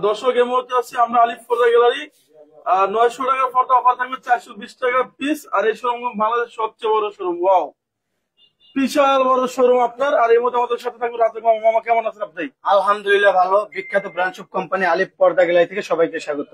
দর্শক এই মুহূর্তে আছি আমরা আলিফ পর্দা গ্যালারি। 900 টাকার পর্দা অফার থাকবে 420 টাকা পিস। আর এই শোরুম বাংলাদেশের সবচেয়ে বড় শোরুম। ওয়াও, বিশাল বড় শোরুম আপনার। আর এই মুহূর্তে আমাদের সাথে থাকবে রাজা মামা। মামা কেমন আছেন আপনি? আলহামদুলিল্লাহ ভালো। বিখ্যাত ব্রাঞ্চ অফ কোম্পানি আলিফ পর্দা গ্যালারি থেকে সবাইকে স্বাগত।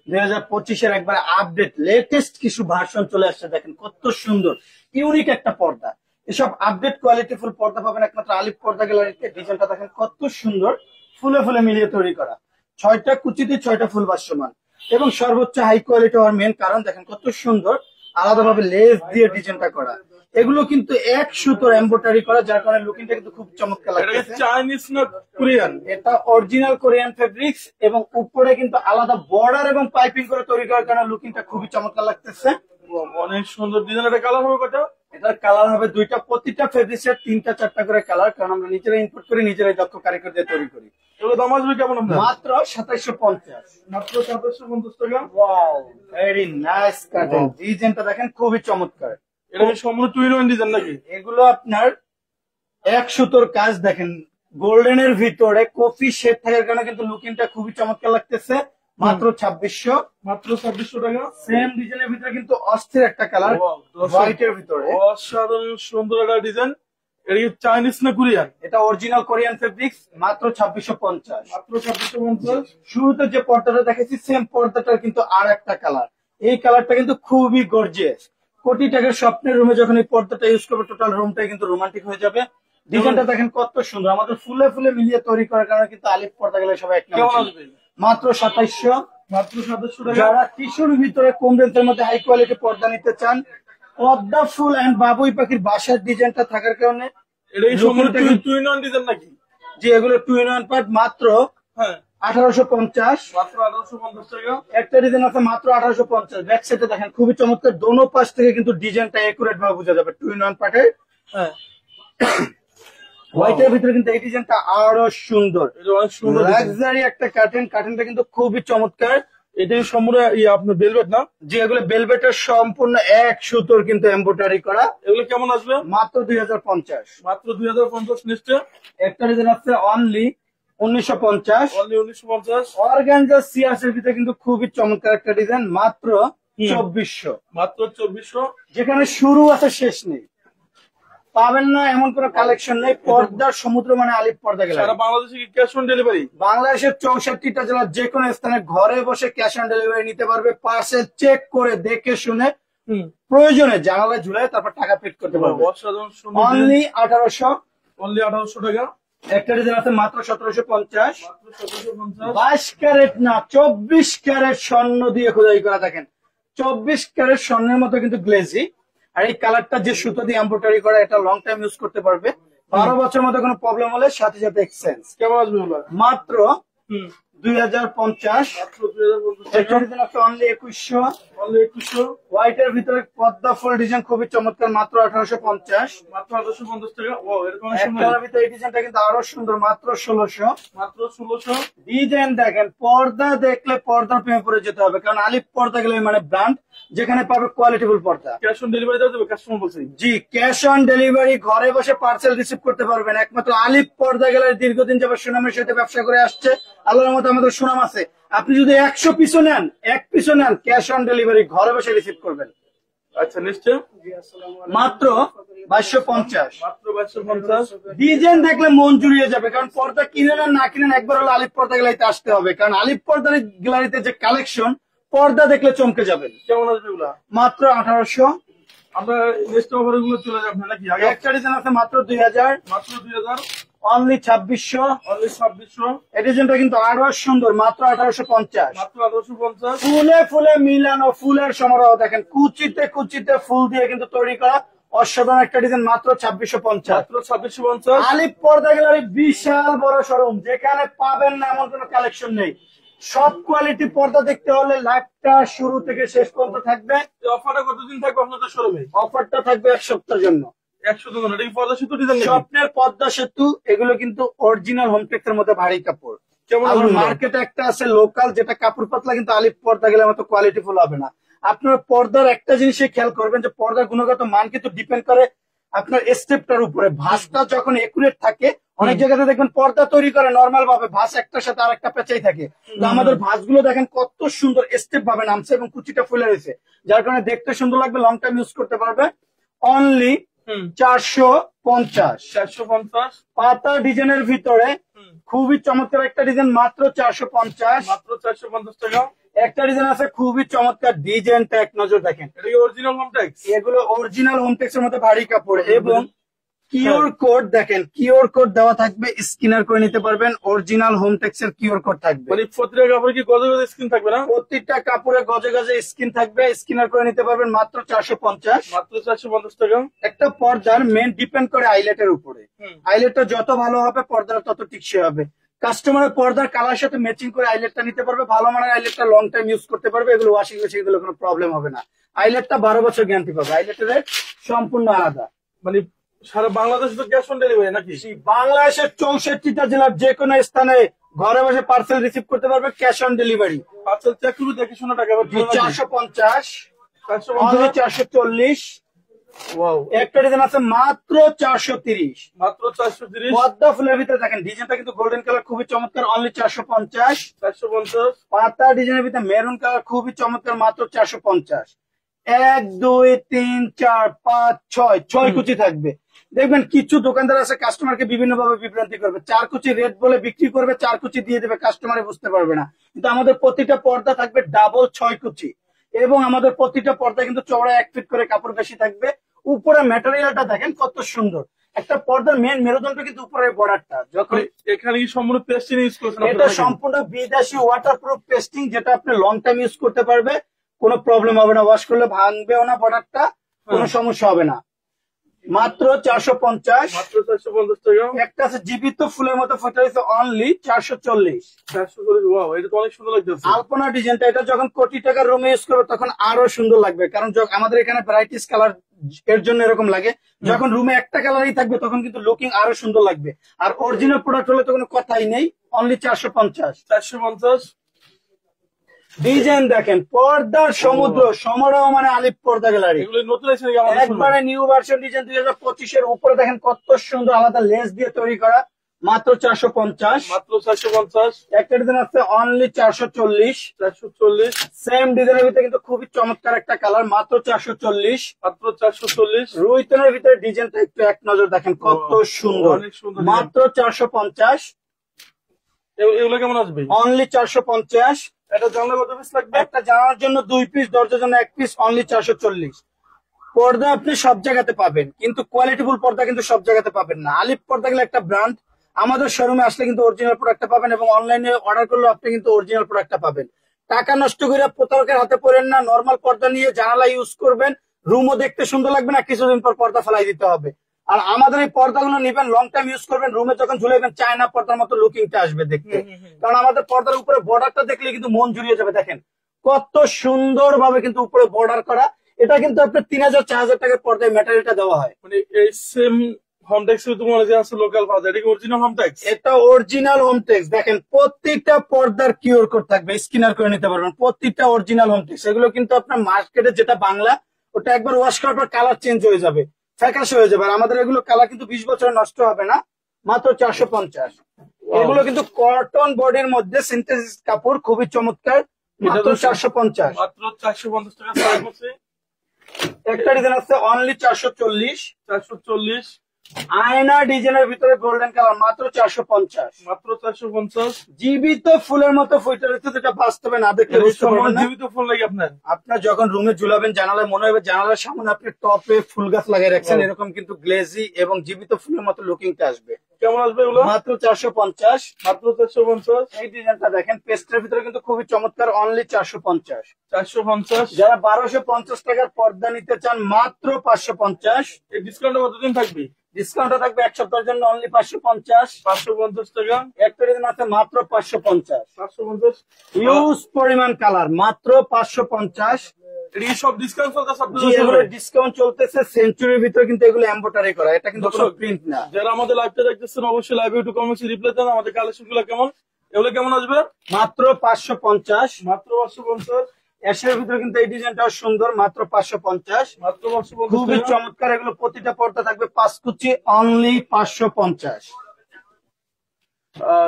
2025-এর একবার আপডেট লেটেস্ট কিছু ভার্সন চলে আসছে। দেখেন কত সুন্দর ইউনিক একটা পর্দা। এসব আপডেট কোয়ালিটিফুল পর্দা পাবেন একমাত্র আলিফ পর্দা গ্যালারিতে। ডিজাইনটা দেখেন কত সুন্দর, ফুলে ফুলে মিলিয়ে তৈরি করা, 6টা কুচিতে 6টা ফুল ভাসমান এবং সর্বোচ্চ হাই কোয়ালিটি হওয়ার মেন কারণ দেখেন কত সুন্দর আলাদাভাবে লেস দিয়ে ডিজাইনটা করা। এগুলো কিন্তু এক সুতোর এমব্রয়ডারি করা, যার কারণে লুকিংটা কিন্তু খুব চমৎকার লাগছে। চাইনিজ না কোরিয়ান? এটা অরিজিনাল কোরিয়ান ফেব্রিক্স এবং উপরে কিন্তু আলাদা বর্ডার এবং পাইপিং করে তৈরি করার কারণে লুকিংটা খুবই চমৎকার লাগতেছে। অনেক সুন্দর ডিজাইন। এটা কালার হবে কত? এটার কালার হবে দুইটা, প্রতিটা ফেব্রিক্সের 3টা 4টা করে কালার, কারণ আমরা নিজেরাই ইম্পোর্ট করি, নিজেরাই দক্ষ কারিগর দিয়ে তৈরি করি। এগুলো দাম আসবে কেমন? মাত্র 2750। মাত্র 2750 টাকা। ওয়াও, ভেরি নাইস কাটেন। ডিজাইনটা দেখেন খুবই চমৎকার। এটা কি সম্পূর্ণ টু ইন ওয়ান ডিজাইন নাকি? এগুলো আপনার এক সুতোর কাজ। দেখেন গোল্ডেনের ভিতরে কফি শেড থাকার কারণে কিন্তু লুকিংটা খুবই চমৎকার লাগতেছে। মাত্র 2600। মাত্র 2600 টাকা। সেম ডিজাইনের ভিতরে কিন্তু অস্থির একটা কালার হোয়াইটের ভিতরে, অসাধারণ সুন্দর একটা ডিজাইন। এটা কি চাইনিজ না কোরিয়ান? এটা অরিজিনাল কোরিয়ান ফেব্রিক্স। মাত্র 2650। মাত্র 2650। শুরুতে যে পর্দাটা দেখেছি সেম পর্দাটার কিন্তু আর একটা কালার। এই কালারটা কিন্তু খুবই গর্জিয়াস। কোটি টাকার স্বপ্নের রুমে যখন এই পর্দাটা ইউজ করবে টোটাল রুমটাই কিন্তু রোমান্টিক হয়ে যাবে। ডিজাইনটা দেখেন কত সুন্দর, আমাদের ফুলে ফুলে মিলিয়ে তৈরি করার কারণে কিন্তু আলিফ পর্দা গেলে সবাই এক কেমন আসবে? মাত্র 2700। মাত্র 2700 টাকা। যারা টিস্যুর ভিতরে কম রেঞ্জের মধ্যে হাই কোয়ালিটি পর্দা নিতে চান, পদ্মা ফুল এন্ড বাবুই পাখির বাসার ডিজাইনটা থাকার কারণে এটা কি সম্পূর্ণ টু ইন ওয়ান ডিজাইন নাকি? যে এগুলো টু ইন ওয়ান পার্ট। মাত্র হ্যাঁ 1850। মাত্র 1850 টাকা। একটা ডিজাইন আছে মাত্র 1850। ব্যাক সাইডে দেখেন খুবই চমৎকার, দোনো পাশ থেকে কিন্তু ডিজাইনটা একুরেট ভাবে বোঝা যাবে। টু ইন ওয়ান পার্টের হ্যাঁ হোয়াইটের ভিতরে কিন্তু এই ডিজাইনটা আরো সুন্দর, এটা অনেক সুন্দর লাক্সারি একটা কার্টেন। কার্টেনটা কিন্তু খুবই চমৎকার। এটা সম্পূর্ণ আপনার ভেলভেট না? যে এগুলো বেলভেটের সম্পূর্ণ এক সুতোর কিন্তু এমব্রয়ডারি করা। এগুলো কেমন আসবে? মাত্র 2050। মাত্র 2050 নিশ্চয়। একটা ডিজাইন আছে অনলি 1950। অনলি 1950। অর্গানজা সিয়াসের ভিতরে কিন্তু খুবই চমৎকার একটা ডিজাইন। মাত্র 2400। মাত্র 2400। যেখানে শুরু আছে শেষ নেই, পাবেন না এমন কোন কালেকশন নেই। পর্দার সমুদ্র মানে আলিফ পর্দা গেলে। সারা বাংলাদেশে কি ক্যাশ অন ডেলিভারি? বাংলাদেশের 64টা জেলার যে কোনো স্থানে ঘরে বসে ক্যাশ অন ডেলিভারি নিতে পারবে। পার্সেল চেক করে দেখে শুনে প্রয়োজনে জানালায় ঝুলাই তারপর টাকা পেড করতে পারবে। অসাধারণ সুন্দর। অনলি 1800। অনলি 1800 টাকা। একটা ডিজাইন আছে মাত্র 1750। মাত্র 1750। 22 ক্যারেট না 24 ক্যারেট স্বর্ণ দিয়ে খোদাই করা। দেখেন 24 ক্যারেট স্বর্ণের মতো কিন্তু গ্লেজি। আর এই কালারটা যে সুতো দিয়ে এমব্রয়ডারি করা, এটা লং টাইম ইউজ করতে পারবে। 12 বছর মধ্যে কোনো প্রবলেম হলে সাথে সাথে এক্সচেঞ্জ। কেমন আসবে ওগুলো? মাত্র 2050। মাত্র 2050 টাকা। অনলি 2100। অনলি 2100। হোয়াইটের ভিতরে পদ্মা ফুল ডিজাইন খুবই চমৎকার। মাত্র 1850। মাত্র 1850 টাকা। ও এরকম অনেক সুন্দর। একটার ভিতরে এই ডিজাইনটা কিন্তু আরো সুন্দর। মাত্র 1600। মাত্র 1600। ডিজাইন দেখেন, পর্দা দেখলে পর্দার প্রেমে পড়ে যেতে হবে, কারণ আলিফ পর্দা গেলে মানে ব্র্যান্ড যেখানে পাবে কোয়ালিটিফুল পর্দা। ক্যাশ অন ডেলিভারি দেওয়া যাবে? কাস্টমার বলছে জি, ক্যাশ অন ডেলিভারি। ঘরে বসে পার্সেল রিসিভ করতে পারবেন। একমাত্র আলিফ পর্দা গেলে দীর্ঘদিন যাবত সুনামের সাথে ব্যবসা করে আসছে। আল্লাহর মতো আমাদের সুনাম আছে। আপনি যদি 100 পিসও নেন, 1 পিসও নেন, ক্যাশ অন ডেলিভারি ঘরে বসে রিসিভ করবেন। আচ্ছা নিশ্চয়। মাত্র 2250। মাত্র 2250। ডিজাইন দেখলে মন জুড়িয়ে যাবে, কারণ পর্দা কিনেন আর না কিনেন একবার হলো আলিফ পর্দা গ্যালারিতে আসতে হবে, কারণ আলিফ পর্দা গ্যালারিতে যে কালেকশন, পর্দা দেখলে চমকে যাবেন। কেমন আসবে এগুলা? মাত্র 1800। আমরা নেক্সট অফার গুলো চলে যাবো নাকি? আগে একটা ডিজাইন আছে মাত্র 2000। মাত্র 2000। অনলি 2600। অনলি 2600। এই ডিজাইনটা কিন্তু আরো সুন্দর। মাত্র 1850। মাত্র 1850। ফুলে ফুলে মিলানো, ফুলের সমারোহ। দেখেন কুচিতে কুচিতে ফুল দিয়ে কিন্তু তৈরি করা অসাধারণ একটা ডিজাইন। মাত্র 2650। মাত্র 2650। আলিফ পর্দা গ্যালারি বিশাল বড় শোরুম, যেখানে পাবেন না এমন কোন কালেকশন নেই। সব কোয়ালিটি পর্দা দেখতে হলে লাইভটা শুরু থেকে শেষ পর্যন্ত থাকবে। এই অফারটা কতদিন থাকবে আপনাদের শোরুমে? অফারটা থাকবে 1 সপ্তাহের জন্য। 100 টাকা। এটা কি পর্দা সেতু ডিজাইন? স্বপ্নের পদ্মা সেতু। এগুলো কিন্তু অরিজিনাল হোমটেক্সের মধ্যে ভারী কাপড়। কেমন মার্কেটে একটা আছে লোকাল, যেটা কাপড় পাতলা, কিন্তু আলিফ পর্দা গেলে মতো কোয়ালিটিফুল হবে না। আপনার পর্দার একটা জিনিসে খেয়াল করবেন যে পর্দার গুণগত মান কিন্তু ডিপেন্ড করে আপনার স্টেপটার উপরে ভাঁজটা যখন একুরেট থাকে, অনেক জায়গাতে দেখবেন পর্দা তৈরি করে নর্মাল ভাবে ভাঁজ একটার সাথে আর একটা পেঁচাই থাকে, তো আমাদের ভাঁজগুলো দেখেন কত সুন্দর স্টেপ ভাবে নামছে এবং কুচিটা ফুলে রয়েছে, যার কারণে দেখতে সুন্দর লাগবে, লং টাইম ইউজ করতে পারবে। অনলি 450। 450 পাতা ডিজাইনের ভিতরে খুবই চমৎকার একটা ডিজাইন, মাত্র 450। মাত্র 450 টাকা। একটা ডিজাইন আছে খুবই চমৎকার, ডিজাইনটা এক নজর দেখেন, এটা কি অরিজিনাল হোমটেক্স? এগুলো অরিজিনাল হোমটেক্স এর মধ্যে ভারী কাপড় এবং কিওর কোড দেখেন, কিওর কোড দেওয়া থাকবে, স্ক্যানার করে নিতে পারবেন, অরিজিনাল হোমটেক্স এর কিওর কোড থাকবে। মানে প্রতিটা কাপড়ে কি গজে গজে স্ক্রিন থাকবে না? প্রত্যেকটা কাপড়ে গজে গজে স্ক্রিন থাকবে, স্ক্যানার করে নিতে পারবেন মাত্র 450। মাত্র 450 টাকা। একটা পর্দার মেন ডিপেন্ড করে আইলেটের উপরে, আইলেটটা যত ভালো হবে পর্দাটা তত টিকসই হবে। কাস্টমারের পর্দার কালার সাথে ম্যাচিং করে আইলেটটা নিতে পারবে, ভালো মানের আইলেটটা লং টাইম ইউজ করতে পারবে, এগুলো ওয়াশিং মেশিন এগুলো কোনো প্রবলেম হবে না। আইলেটটা 12 বছর গ্যারান্টি পাবে, আইলেটের রেট সম্পূর্ণ আলাদা। মানে সারা বাংলাদেশে তো ক্যাশ অন ডেলিভারি নাকি? বাংলাদেশের 64টা জেলার যে কোনো স্থানে ঘরে বসে পার্সেল রিসিভ করতে পারবে, cash on delivery. Parcel check করবে দেখে শোনা টাকা 450, 450 440। ওয়াও, একটা ডিজাইন আছে মাত্র 430। মাত্র 430। পদ্মা ফুলের ভিতরে দেখেন ডিজাইনটা কিন্তু গোল্ডেন কালার, খুবই চমৎকার, অনলি 450। 450 পাতা ডিজাইনের ভিতরে মেরুন কালার, খুবই চমৎকার, মাত্র 450। 1 2 3 4 5 6 কুচি থাকবে। দেখবেন কিছু দোকানদার আছে কাস্টমারকে বিভিন্ন ভাবে বিভ্রান্তি করবে, 4 কুচি রেট বলে বিক্রি করবে, 4 কুচি দিয়ে দেবে, কাস্টমারে বুঝতে পারবে না। কিন্তু আমাদের প্রতিটা পর্দা থাকবে ডাবল 6 কুচি এবং আমাদের প্রতিটা পর্দা কিন্তু চওড়া 1 ফিট করে কাপড় বেশি থাকবে। উপরে ম্যাটেরিয়ালটা দেখেন কত সুন্দর, একটা পর্দার মেন মেরুদণ্ড কিন্তু উপরে বর্ডারটা। যখন এখানে কি সম্পূর্ণ পেস্টিং ইউজ করছেন? এটা সম্পূর্ণ বিদেশি ওয়াটারপ্রুফ পেস্টিং, যেটা আপনি লং টাইম ইউজ করতে পারবে, কোনো প্রবলেম হবে না, ওয়াশ করলে ভাঙবেও না, বর্ডারটা কোনো সমস্যা হবে না। মাত্র 450। মাত্র 450 টাকা। একটা আছে জীবিত ফুলের মতো ফুটে রয়েছে, অনলি 440। 440। ওয়াও, এটা তো অনেক সুন্দর লাগতেছে। আলপনা ডিজাইনটা, এটা যখন কোটি টাকার রুমে ইউজ করবে তখন আরো সুন্দর লাগবে, কারণ আমাদের এখানে ভ্যারাইটিস কালার এর জন্য এরকম লাগে, যখন রুমে একটা কালারই থাকবে তখন কিন্তু লুকিং আরো সুন্দর লাগবে। আর অরিজিনাল প্রোডাক্ট হলে তো কোনো কথাই নেই, অনলি 450। 450। ডিজাইন দেখেন, পর্দার সমুদ্র, সমারোহ মানে আলিপ পর্দা গ্যালারি, এগুলো নতুন এসে নাকি আমাদের? একবারে নিউ ভার্সন ডিজাইন 2025 এর উপরে দেখেন কত সুন্দর আলাদা লেস দিয়ে তৈরি করা, মাত্র 450। মাত্র 450। একটা ডিজাইন আছে অনলি 440। 440। সেম ডিজাইনের ভিতরে কিন্তু খুবই চমৎকার একটা কালার, মাত্র 440। মাত্র 440। রুইতনের ভিতরে ডিজাইনটা একটু এক নজর দেখেন কত সুন্দর, অনেক সুন্দর। মাত্র 450। এগুলো কেমন আসবে? অনলি 450। এটা জানলা কত পিস লাগবে? একটা জানার জন্য 2 পিস, দরজার জন্য 1 পিস, অনলি 440। পর্দা আপনি সব জায়গাতে পাবেন, কিন্তু কোয়ালিটিফুল পর্দা কিন্তু সব জায়গাতে পাবেন না। আলিপ পর্দা গেলে একটা ব্র্যান্ড, আমাদের শোরুমে আসলে কিন্তু অরিজিনাল প্রোডাক্টটা পাবেন এবং অনলাইনে অর্ডার করলে আপনি কিন্তু অরিজিনাল প্রোডাক্টটা পাবেন। টাকা নষ্ট করে প্রতারকের হাতে পড়েন না, নরমাল পর্দা নিয়ে জানালা ইউজ করবেন, রুমও দেখতে সুন্দর লাগবে না, কিছুদিন পর পর্দা ফেলাই দিতে হবে। আর আমাদের এই পর্দাগুলো নিবেন, লং টাইম ইউজ করবেন, রুমে যখন ঝুলাইবেন চায়না পর্দার মতো লুকিংটা আসবে দেখতে, কারণ আমাদের পর্দার উপরে বর্ডারটা দেখলে কিন্তু মন জুড়িয়ে যাবে। দেখেন কত সুন্দর ভাবে কিন্তু উপরে বর্ডার করা, এটা কিন্তু আপনার 3000 4000 টাকার পর্দায় ম্যাটেরিয়ালটা দেওয়া হয়। মানে এই সেম হোমটেক্স তোমার যে আছে লোকাল পাওয়া, এটা কি অরিজিনাল হোমটেক্স? এটা অরিজিনাল হোমটেক্স। দেখেন প্রত্যেকটা পর্দার কিওর কোড থাকবে, স্ক্যানার করে নিতে পারবেন, প্রত্যেকটা অরিজিনাল হোমটেক্স। এগুলো কিন্তু আপনার মার্কেটে যেটা বাংলা, ওটা একবার ওয়াশ করার পর কালার চেঞ্জ হয়ে যাবে, ফ্যাকাশে হয়ে যাবে, আর আমাদের এগুলো কালার কিন্তু 20 বছর নষ্ট হবে না, মাত্র 450। এগুলো কিন্তু কটন বডির মধ্যে সিনথেটিক কাপড়, খুবই চমৎকার, মাত্র 450। মাত্র 450 টাকা সাইজ আছে। একটা ডিজাইন আছে অনলি 440। 440। আয়না ডিজাইনের ভিতরে গোল্ডেন কালার, মাত্র 450। মাত্র 450। জীবিত ফুলের মতো ফুটে রয়েছে, যেটা বাস্তবে না দেখলে বুঝতে পারবেন না। জীবিত ফুল লাগে আপনার। আপনার যখন রুমে ঝুলাবেন জানালায় মনে হবে জানালার সামনে আপনি টপে ফুল গাছ লাগিয়ে রাখছেন, এরকম কিন্তু গ্লেজি এবং জীবিত ফুলের মতো লুকিংটা আসবে। কেমন আসবে এগুলো? মাত্র 450। মাত্র 450। এই ডিজাইনটা দেখেন পেস্টের ভিতরে কিন্তু খুবই চমৎকার, অনলি 450। 450। যারা 1250 টাকার পর্দা নিতে চান, মাত্র 550। এই ডিসকাউন্টটা কতদিন থাকবে? ডিসকাউন্টটা থাকবে 1 সপ্তাহের জন্য, অনলি 550। 550 টাকা। একটা ডিজাইন আছে মাত্র 550। 550। হিউজ পরিমাণ কালার, মাত্র 550। এই সব ডিসকাউন্ট চলতেছে জি, এগুলো ডিসকাউন্ট চলতেছে, সেঞ্চুরির ভিতরে কিন্তু এগুলো এমব্রয়ডারি করা, এটা কিন্তু কোনো প্রিন্ট না। যারা আমাদের লাইভটা দেখতেছেন অবশ্যই লাইভে একটু কমেন্টে রিপ্লাই দেন, আমাদের কালেকশন গুলো কেমন, এগুলো কেমন আসবে? মাত্র 550। মাত্র 550। অ্যাশের ভিতরে কিন্তু এই ডিজাইনটাও সুন্দর, মাত্র 550। মাত্র 550 খুবই টাকা। চমৎকার, এগুলো প্রতিটা পর্দা থাকবে 5 কুচি, অনলি 550।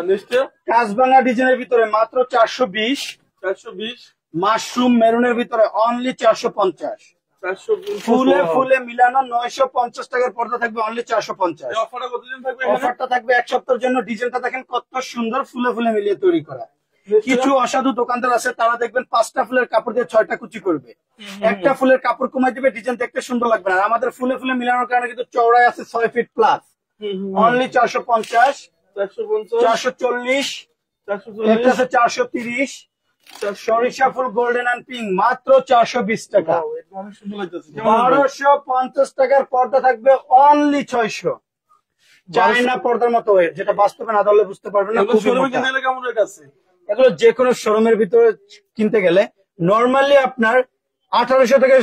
নেক্সট কাজভাঙা ডিজাইনের ভিতরে মাত্র 420। 420। মাশরুম মেরুনের ভিতরে অনলি 450। 450 ফুলে ফুলে মিলানো 950 টাকার পর্দা থাকবে অনলি 450। অফারটা কতদিন থাকবে এখানে? অফারটা থাকবে 1 সপ্তাহের জন্য। ডিজাইনটা দেখেন কত সুন্দর, ফুলে ফুলে মিলিয়ে তৈরি করা। কিছু অসাধু দোকানদার আছে, তারা দেখবেন 5টা ফুলের কাপড় দিয়ে 6টা কুচি করবে, একটা ফুলের কাপড় কমাই দিবে, ডিজাইন দেখতে সুন্দর লাগবে না। আর আমাদের ফুলে ফুলে মিলানোর কারণে কিন্তু চওড়ায় আছে 6 ফিট প্লাস, অনলি 450। 450 440, 440 একটা আছে 430। সরিষা ফুল গোল্ডেন এন্ড পিঙ্ক মাত্র 420 টাকা। Wow, এটা অনেক সুন্দর লাগতেছে। কেমন লাগবে? 1250 টাকার পর্দা থাকবে অনলি 600। চায়না পর্দার মতো, যেটা বাস্তবে না ধরলে বুঝতে পারবেন না। এগুলো খুবই শোরুমে মোটা। কিনতে গেলে কেমন রেট আছে? এগুলো যে কোনো শোরুমের ভিতরে কিনতে গেলে নর্মালি আপনার 1800 থেকে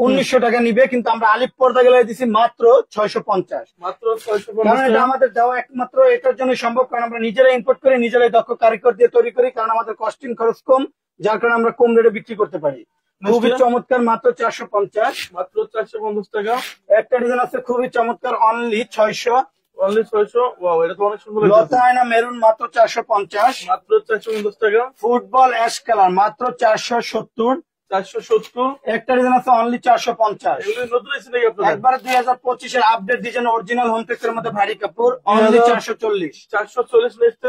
1900 টাকা নিবে, কিন্তু আমরা আলিপ পর্দা গেলে দিছি মাত্র 650। মাত্র কারণ 650 এটা টাকা। আমাদের দেওয়া একমাত্র এটার জন্য সম্ভব, কারণ আমরা নিজেরাই ইম্পোর্ট করি, নিজেরাই দক্ষ কারিগর দিয়ে তৈরি করি, কারণ আমাদের কস্টিং খরচ কম, যার কারণে আমরা কম রেটে বিক্রি করতে পারি। খুবই চমৎকার, মাত্র 450। মাত্র 450 টাকা। একটা ডিজাইন আছে খুবই চমৎকার, অনলি 600। অনলি 600। ওয়াও, এটা তো অনেক সুন্দর লাগতেছে। লতা আয়না মেরুন মাত্র 450। মাত্র 450 টাকা। ফুটবল অ্যাশ কালার মাত্র 470। 470। একটা ডিজাইন আছে অনলি 450। এগুলো নতুন এসে নাকি আপনাদের? একবারে 2025 এর আপডেট ডিজাইন, অরিজিনাল হোমটেক্স এর মধ্যে ভারী কাপড়, অনলি 440। 440 নেক্সট।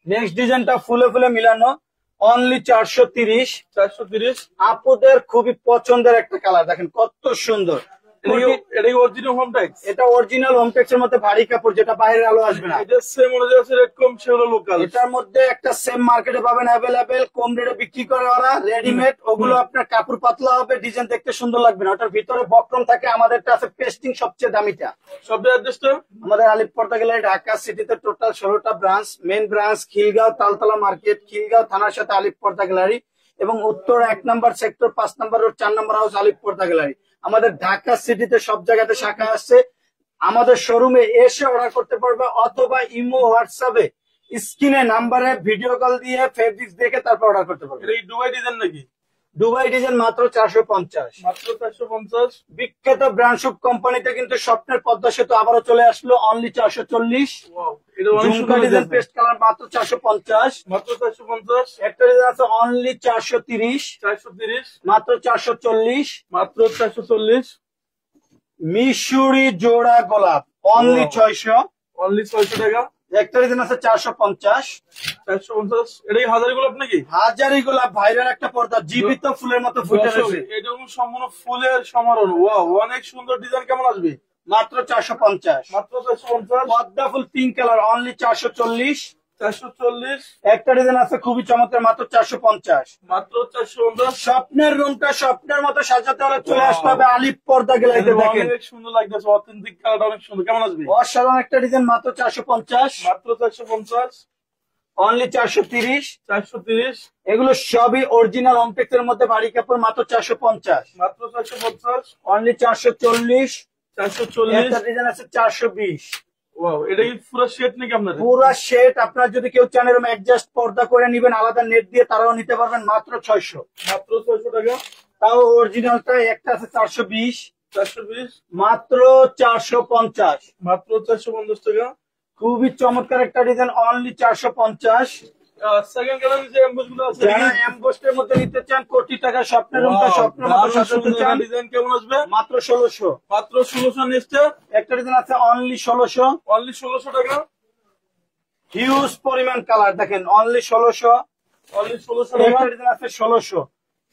নেক্সট ডিজাইনটা ফুলে ফুলে মিলানো, অনলি 430। 430। আপুদের খুবই পছন্দের একটা কালার, দেখেন কত সুন্দর। এটা কি অরিজিনাল হোম ট্যাক্স? এটা অরিজিনাল হোমটেক্স এর মধ্যে ভারী কাপড়, যেটা বাইরের আলো আসবে না। এটা সেম অনুযায়ী আছে, রেট কম, সেগুলো লোকাল। এটার মধ্যে একটা সেম মার্কেটে পাবেন অ্যাভেলেবেল, কম রেটে বিক্রি করে ওরা রেডিমেড। ওগুলো আপনার কাপড় পাতলা হবে, ডিজাইন দেখতে সুন্দর লাগবে না, ওটার ভিতরে বক্রম থাকে। আমাদেরটা আছে পেস্টিং, সবচেয়ে দামিটা। শপের অ্যাড্রেসটা? আমাদের আলিপ পর্দা গ্যালারি ঢাকা সিটিতে টোটাল 16টা branch. Main branch Khilgaon Taltala market, Khilgaon থানার সাথে আলিপ পর্দা গ্যালারি, এবং উত্তর 1 নম্বর সেক্টর 5 নম্বর রোড 4 নম্বর হাউস আলিপ পর্দা গ্যালারি। আমাদের ঢাকা সিটিতে সব জায়গাতে শাখা আছে। আমাদের শোরুমে এসে অর্ডার করতে পারবে, অথবা ইমো হোয়াটসঅ্যাপে স্ক্রিনে নাম্বারে ভিডিও কল দিয়ে ফেব্রিক্স দেখে তারপর অর্ডার করতে পারবে। এটা কি দুবাই ডিজাইন নাকি? দুবাই ডিজাইন মাত্র 450। মাত্র 450। বিখ্যাত ব্র্যান্ড শুভ কোম্পানিতে কিন্তু স্বপ্নের পদ্মা সেতু আবারও চলে আসলো, অনলি 440। ওয়াও, এটা অনেক ঝুমকা সুন্দর ডিজাইন লাগতেছে। পেস্ট কালার মাত্র 450। মাত্র 450। একটা ডিজাইন আছে অনলি 430। 430। মাত্র 440। মাত্র 440। মিশরি জোড়া গোলাপ অনলি Wow. 600। অনলি 600 টাকা। একটা ডিজাইন আছে 450। 450। এটা কি হাজারি গোলাপ নাকি? হাজারি গোলাপ ভাইরাল একটা পর্দা, জীবিত ফুলের মতো ফুটে দর্শক, রয়েছে, এটা হলো সম্পূর্ণ ফুলের সমারোহ। ওয়াও, অনেক সুন্দর ডিজাইন। কেমন আসবে? মাত্র 450। মাত্র 450। পদ্মা ফুল পিঙ্ক কালার অনলি 440। 440। একটা ডিজাইন আছে খুবই চমৎকার, মাত্র 450। মাত্র 450। স্বপ্নের রুমটা স্বপ্নের মতো সাজাতে হলে চলে আসতে হবে আলিপ পর্দা গ্যালারিতে। দেখেন অনেক সুন্দর লাগতেছে, অথেন্টিক কালারটা অনেক সুন্দর। কেমন আসবে? অসাধারণ একটা ডিজাইন, মাত্র 450। মাত্র 450। অনলি 430। 430। এগুলো সবই অরিজিনাল হোমটেক্স এর মধ্যে ভারী কাপড়, মাত্র 450। মাত্র 450। অনলি 440। 440। একটা ডিজাইন আছে 420। ওয়াও, এটা কি পুরো সেট নাকি আপনাদের? পুরা সেট। আপনার যদি কেউ চান এরকম অ্যাডজাস্ট পর্দা করে নিবেন আলাদা নেট দিয়ে, তারাও নিতে পারবেন, মাত্র 600। মাত্র 600 টাকা। তাও অরিজিনালটা একটা আছে 420। 420। মাত্র 450। মাত্র 450 টাকা। খুবই চমৎকার একটা ডিজাইন, অনলি 450। সেকেন্ড কালার যে এমবস গুলো আছে, যারা এমবোস্টের মধ্যে নিতে চান, কোটি টাকা স্বপ্নের রুমটা স্বপ্নের মতো সাজাতে চান, ডিজাইন কেমন আসবে? মাত্র 1600। মাত্র 1600 নেক্সট। একটা ডিজাইন আছে অনলি 1600। অনলি 1600 টাকা। হিউজ পরিমাণ কালার, দেখেন অনলি 1600। অনলি 1600 টাকা। একটা ডিজাইন আছে 1600।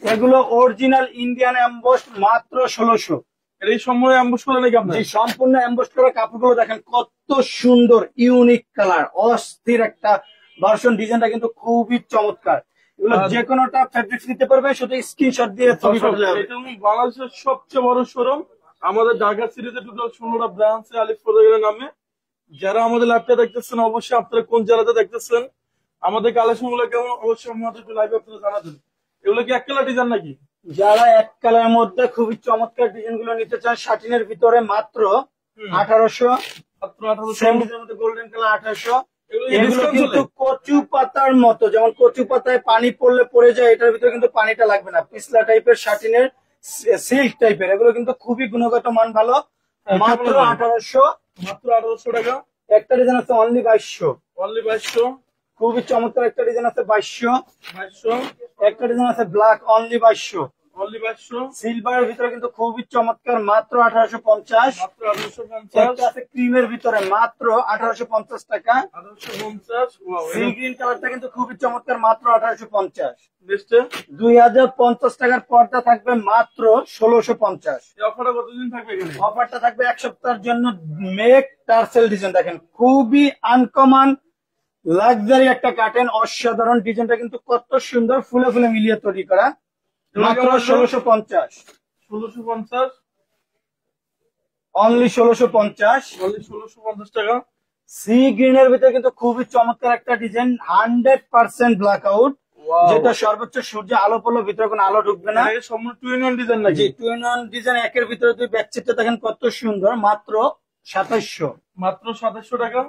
এগুলো অরিজিনাল ইন্ডিয়ান এমবোস্ট, মাত্র 1600। এই সময় এমবস করে নাকি আপনার? যে সম্পূর্ণ এমবোস্ট করা কাপড়গুলো দেখেন কত সুন্দর, ইউনিক কালার, অস্থির একটা ভার্সন। ডিজাইনটা কিন্তু খুবই চমৎকার। এগুলো যে কোনোটা ফেব্রিক্স নিতে পারবে, শুধু স্ক্রিনশট দিয়ে ছবি পাঠালে হবে। এটা বাংলাদেশের সবচেয়ে বড় শোরুম। আমাদের ঢাকা সিটিতে টোটাল 16টা ব্রাঞ্চ আলিফ পর্দা নামে। যারা আমাদের ল্যাবটা দেখতেছেন, অবশ্যই আপনারা কোন জেলাতে দেখতেছেন, আমাদের কালেকশন গুলো কেমন, অবশ্যই আমাদের লাইভে আপনারা জানাবেন। এগুলো কি এক কালার ডিজাইন নাকি? যারা এক কালারের মধ্যে খুবই চমৎকার ডিজাইন গুলো নিতে চান শাটিনের ভিতরে, মাত্র 1800। মাত্র 1800। সেম ডিজাইনের মধ্যে গোল্ডেন কালার 1800। এগুলো কিন্তু কচু পাতার মতো, যেমন কচু পাতায় পানি পড়লে পড়ে যায়, এটার ভিতরে কিন্তু পানিটা লাগবে না। পিছলা টাইপের, শাটিনের, সিল্ক টাইপের, এগুলো কিন্তু খুবই গুণগত মান ভালো। মাত্র 1800, মাত্র 1800 টাকা। একটা ডিজাইন আছে অনলি 2200, অনলি 2200। খুবই চমৎকার একটা ডিজাইন আছে 2200, 2200। একটা ডিজাইন আছে ব্ল্যাক অনলি 2200, অনলি 2200। সিলভারের ভিতরে কিন্তু খুবই চমৎকার মাত্র 1850, মাত্র 1850। একটা আছে ক্রিমের ভিতরে মাত্র 1850 টাকা, 1850। ওয়াও, সি গ্রিন কালারটা কিন্তু খুবই চমৎকার মাত্র 1850। নেক্সটে 2050 টাকার পর্দা থাকবে মাত্র 1650। এই অফারটা কতদিন থাকবে এখানে? অফারটা থাকবে 1 সপ্তাহের জন্য। মেক টার্সেল ডিজাইন দেখেন, খুবই আনকমন লাক্সারি একটা কাটেন, অসাধারণ ডিজাইনটা কিন্তু কত সুন্দর, ফুলে ফুলে মিলিয়ে তৈরি করা, মাত্র 1650। 1650। অনলি 1650। অনলি 1650 টাকা। সি গ্রিনের ভিতরে কিন্তু খুবই চমৎকার একটা ডিজাইন, 100% ব্ল্যাক আউট, ওয়াও, যেটা সর্বোচ্চ সূর্য আলো পড়লো ভিতরে কোনো আলো ঢুকবে না। এটা সম্পূর্ণ টু ইন ওয়ান ডিজাইন নাকি? জি, টু ইন ওয়ান ডিজাইন, একের ভিতরে দুই। ব্যাকসেটটা দেখেন কত সুন্দর, মাত্র 2700। মাত্র 2700 টাকা।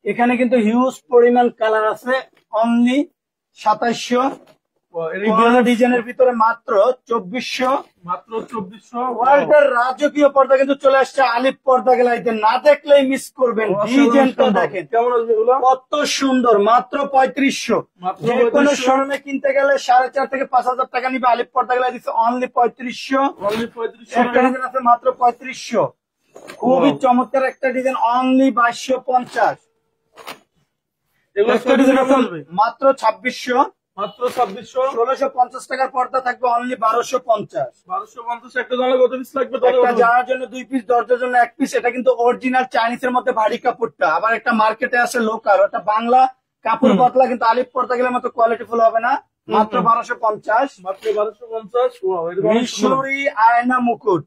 এখানে কিন্তু হিউজ পরিমাণ কালার আছে, অনলি 2700। ওয়াও, ডিজাইনের ভিতরে মাত্র 2400। মাত্র 2400। ওয়ার্ল্ডের রাজকীয় পর্দা কিন্তু চলে আসছে আলিফ পর্দা গ্যালারিতে, না দেখলেই মিস করবেন। ডিজাইনটা দেখেন কেমন আসবে এগুলো? কত সুন্দর, মাত্র 3500। মাত্র যে কোনো 3500। শোরুমে কিনতে গেলে 4,500 থেকে 5,000 টাকা নিবে, আলিফ পর্দা গ্যালারি দিচ্ছে অনলি 3500। অনলি 3500 একটা টাকা। ডিজাইন আছে মাত্র 3500, খুবই চমৎকার একটা ডিজাইন, অনলি 2250। এগুলো একটা ডিজাইন কেমন আছে আসবে? মাত্র 2600। মাত্র 2600। 1650 টাকার পর্দা থাকবে অনলি 1250। 1250। একটা জানলা কত পিস লাগবে? একটা জানার জন্য 2 পিস, দরজার জন্য 1 পিস। এটা কিন্তু অরিজিনাল চাইনিজের মধ্যে ভারী কাপড়টা, আবার একটা মার্কেটে আছে লোকাল, ওটা বাংলা কাপড় পাতলা, কিন্তু আলিফ পর্দা গেলে মতো কোয়ালিটি ফুল হবে না। মাত্র 1250। মাত্র 1250। ওয়াও, এটা অনেক সুন্দর। মিশরি আয়না মুকুট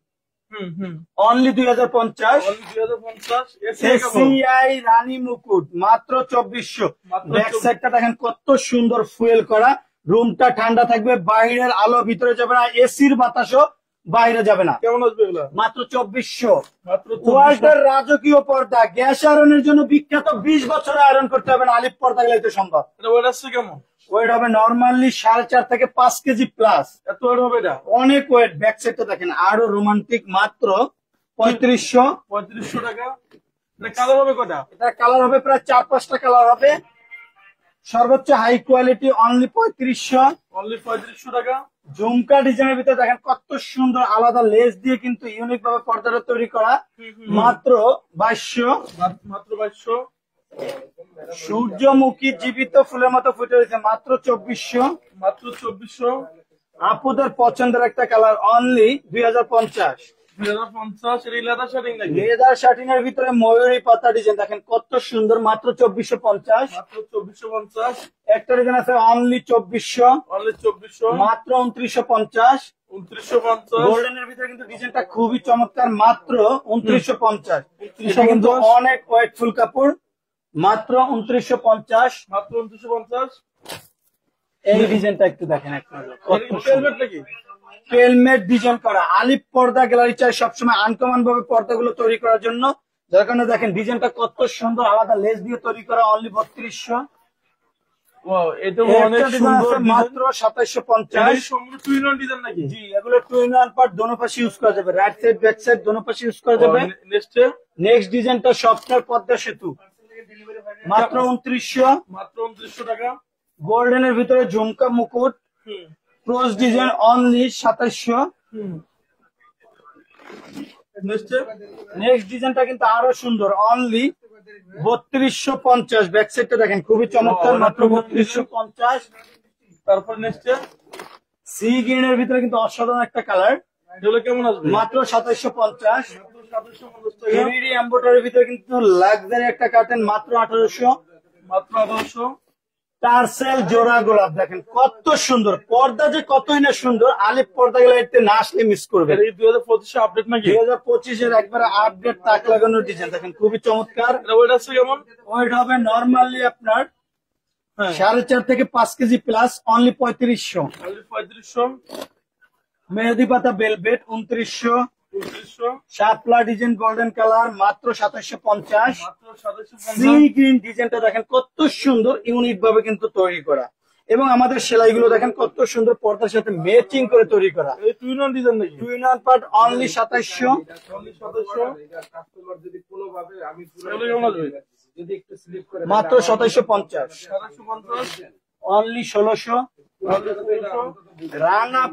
হুম। অনলি 2050। অনলি 2050। এসিআই রানী মুকুট মাত্র 2400। মাত্র ব্যাক সাইডটা দেখেন কত সুন্দর ফুয়েল করা, রুমটা ঠান্ডা থাকবে, বাইরের আলো ভিতরে যাবে না, এসির বাতাসও বাইরে যাবে না। কেমন আসবে এগুলো? মাত্র 2400। মাত্র 2400। ওয়ার্ল্ডের রাজকীয় পর্দা, গ্যাস আয়রনের জন্য বিখ্যাত, 20 বছর আয়রন করতে হবে না, আলিফ পর্দা গেলে সম্ভব। এটা ওয়েট আসছে কেমন? ওয়েট হবে নর্মালি 4.5 থেকে 5 কেজি প্লাস। এত ওয়েট হবে এটা? অনেক ওয়েট। ব্যাক সাইডটা দেখেন আরো রোমান্টিক, মাত্র 3500। 3500 টাকা। এটা কালার হবে কটা? এটা কালার হবে প্রায় 4-5টা কালার হবে, সর্বোচ্চ হাই কোয়ালিটি, অনলি 3500। অনলি 3500 টাকা। ঝুমকা ডিজাইনের ভিতরে দেখেন কত সুন্দর, আলাদা লেস দিয়ে কিন্তু ইউনিক ভাবে পর্দাটা তৈরি করা, মাত্র 2200। মাত্র 2200। সূর্যমুখী জীবিত ফুলের মতো ফুটে রয়েছে, মাত্র 2400। মাত্র 2400। আপুদের পছন্দের একটা কালার, অনলি 2050। 2050। এটা লেদার শার্টিং নাকি? লেদার শার্টিং এর ভিতরে ময়ূরী পাতা ডিজাইন দেখেন কত সুন্দর, মাত্র 2450। মাত্র 2450। একটা ডিজাইন আছে অনলি 2400, অনলি 2400। মাত্র 2950। 2950। গোল্ডেনের ভিতরে কিন্তু ডিজাইনটা খুবই চমৎকার, মাত্র 2950। এটা কিন্তু 2950। অনেক ওয়েটফুল কাপড়, মাত্র 2950। মাত্র 2950। এই ডিজাইনটা একটু দেখেন, একটা হেলমেট নাকি? হেলমেট ডিজাইন করা। আলিফ পর্দা গ্যালারি চাই সবসময় আনকমন ভাবে পর্দাগুলো তৈরি করার জন্য, যার কারণে দেখেন ডিজাইনটা কত সুন্দর, আলাদা লেস দিয়ে তৈরি করা, অনলি 3200। ওয়াও, এটা অনেক একটা ডিজাইন সুন্দর আছে মাত্র 2750। এই সম্পূর্ণ টু ইন ওয়ান ডিজাইন নাকি? জি, এগুলো 2 in 1 পার্ট, দোনো পাশে ইউজ করা যাবে, রাইট সাইড ব্যাক সাইড দোনো পাশে ইউজ করা যাবে। নেক্সটে নেক্সট ডিজাইনটা সফটওয়্যার পদ্মা সেতু, মাত্র 2900। মাত্র 2900 টাকা। গোল্ডেনের ভিতরে ঝুমকা মুকুট, হুম ক্রস ডিজাইন, অনলি 2700। হুম। নেক্সটে নেক্সট ডিজাইনটা কিন্তু আরো সুন্দর, অনলি 3250। ব্যাক সাইডটা দেখেন খুবই চমৎকার, মাত্র 3250। তারপর নেক্সটে সি গ্রিনের ভিতরে কিন্তু অসাধারণ একটা কালার, এগুলো কেমন আসবে? মাত্র 2750। মাত্র 2750 টাকা। হেভি এমব্রয়ডারির ভিতরে কিন্তু লাক্সারি একটা কাটেন, মাত্র 1800। মাত্র 1800। টার্সেল জোড়া গোলাপ দেখেন কত সুন্দর, পর্দা যে কতই না সুন্দর, আলিফ পর্দা গুলো এতে না আসলে মিস করবে। এই 2025 আপডেট নাকি? 2025-এর একবারে আপডেট তাক লাগানোর ডিজাইন দেখেন খুবই চমৎকার। এটা ওয়েট আছে কেমন? ওয়েট হবে নর্মালি আপনার হ্যাঁ 4.5 থেকে 5 কেজি প্লাস, অনলি 3500। অনলি 3500। মেহেদি পাতা বেলভেট 2900। 3200 শাপলা ডিজাইন গোল্ডেন কালার মাত্র 2750। মাত্র 2750। সি গ্রিন ডিজাইনটা দেখেন কত সুন্দর ইউনিক ভাবে কিন্তু তৈরি করা, এবং আমাদের সেলাইগুলো দেখেন কত সুন্দর পর্দার সাথে ম্যাচিং করে তৈরি করা। এই টুইন ডিজাইন নাকি? Twin one part only 2700। Only 2700। Customer যদি কোনোভাবে আমি এগুলো কেমন আসবে? যদি একটু স্লিপ করে মাত্র 2750। 2750। অনলি 1600। অনলি 1600। রানা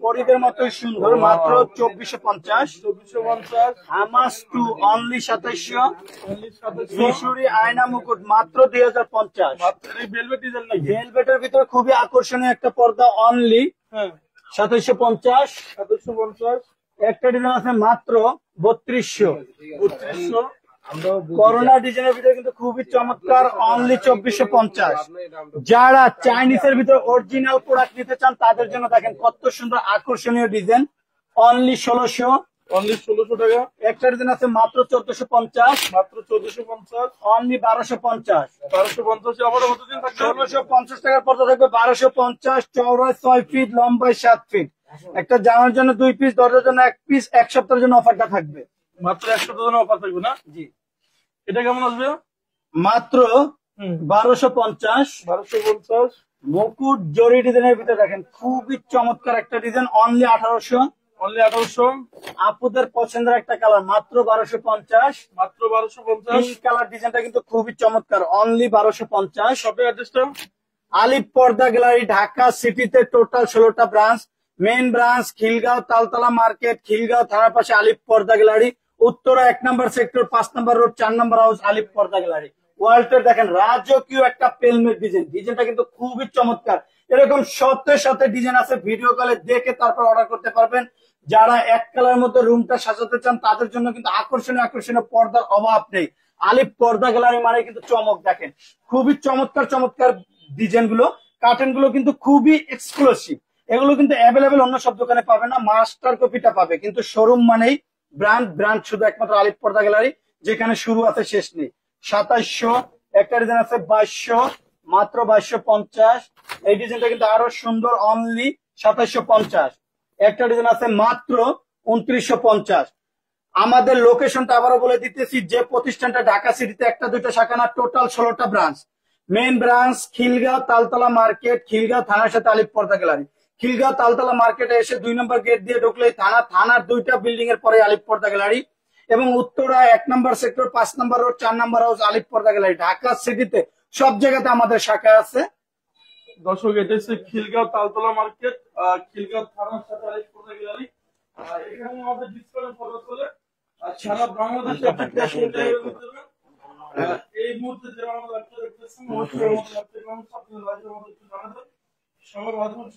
পরিদের মতোই সুন্দর মাত্র 2450। 2450। হামাস টু অনলি 2700। অনলি 2700। মিশরি আয়না মুকুট মাত্র 2050। মাত্র এই ভেলভেট ডিজাইন নাকি? ভেলভেটের ভিতরে খুবই আকর্ষণীয় একটা পর্দা অনলি হ্যাঁ 2750। 2750। একটা ডিজাইন আছে মাত্র 3200। 3200। আমরাও করোনা ডিজাইনের ভিতরে কিন্তু খুবই চমৎকার অনলি 2450। যারা চাইনিজের ভিতরে অরিজিনাল প্রোডাক্ট নিতে চান তাদের জন্য দেখেন কত সুন্দর আকর্ষণীয় ডিজাইন অনলি 1600। অনলি 1600 টাকা। একটা ডিজাইন আছে মাত্র 1450। মাত্র 1450। অনলি 1250। 1250 আবার কতদিন থাকবে? 1650 টাকার পর্দা থাকবে 1250। চওড়ায় 6 ফিট, লম্বায় 7 ফিট। একটা জামার জন্য 2 পিস, দরজার জন্য 1 পিস, এক সপ্তাহের জন্য অফারটা থাকবে। মাত্র 100 টাকা অফার থাকবে না? জি এটা কেমন আসবে? মাত্র 1250। 1250। মুকুট জরি ডিজাইনের ভিতরে দেখেন খুবই চমৎকার একটা ডিজাইন অনলি 1800। অনলি 1800। আপুদের পছন্দের একটা কালার মাত্র 1250। মাত্র 1250। পিঙ্ক কালার ডিজাইনটা কিন্তু খুবই চমৎকার অনলি 1250। শপের অ্যাড্রেসটা? আলিফ পর্দা গ্যালারি, ঢাকা সিটিতে টোটাল 16টা branch. Main branch Khilgaon Taltala market, Khilgaon থানার পাশে আলিফ পর্দা গ্যালারি। উত্তরা 1 নম্বর সেক্টর, 5 নম্বর রোড, 4 নম্বর হাউস, আলিফ পর্দা গ্যালারি। ওয়ালটের দেখেন রাজকীয় একটা পেলমেট ডিজাইন, ডিজাইনটা কিন্তু খুবই চমৎকার। এরকম শত ডিজাইন আছে, ভিডিও কলে দেখে তারপর অর্ডার করতে পারবেন। যারা এক কালার মতো রুমটা সাজাতে চান তাদের জন্য কিন্তু আকর্ষণীয় পর্দার অভাব নেই। আলিফ পর্দা গ্যালারি মানে কিন্তু চমক দেখেন, খুবই চমৎকার ডিজাইন গুলো। কার্টেন গুলো কিন্তু খুবই এক্সক্লুসিভ, এগুলো কিন্তু অ্যাভেলেবেল অন্য সব দোকানে পাবে না, মাস্টার কপিটা পাবে। কিন্তু শোরুম মানেই ব্র্যান্ড শুধু একমাত্র আলিফ পর্দা গ্যালারি, যেখানে শুরু আছে শেষ নেই। 2700। একটা ডিজাইন আছে 2200, মাত্র 2250। এই ডিজাইনটা কিন্তু আরো সুন্দর অনলি 2750। একটা ডিজাইন আছে মাত্র 2950। আমাদের লোকেশনটা আবারও বলে দিতেছি, যে প্রতিষ্ঠানটা ঢাকা সিটিতে 1-2টা শাখা না, টোটাল 16টা branch. Main branch Khilgaon Taltala market, Khilgaon থানার সাথে আলিফ পর্দা গ্যালারি। খিলগাঁও তালতলা মার্কেটে এসে 2 নম্বর গেট দিয়ে ঢুকলেই থানার 2টা বিল্ডিং এর পরে আলিফ পর্দা গ্যালারি। এবং উত্তরা 1 নম্বর সেক্টর, 5 নম্বর রোড, 4 নম্বর হাউস, আলিফ পর্দা গ্যালারি। ঢাকা সিটিতে সব জায়গাতে আমাদের শাখা আছে। দর্শক এটা হচ্ছে খিলগাঁও তালতলা মার্কেট, খিলগাঁও থানার সাথে আলিফ পর্দা গ্যালারি। এখানে আমাদের ডিসকাউন্ট করা চলে সারা বাংলাদেশে। আপনি ক্যাশ অন ডেলিভারি দিতে পারবেন। এই মুহূর্তে যারা আমাদের ব্যবসা দেখতেছেন অবশ্যই আমাদের ব্যবসা আপনাদের লাইভের মধ্যে একটু জানাবেন। সবার মাধ্যমে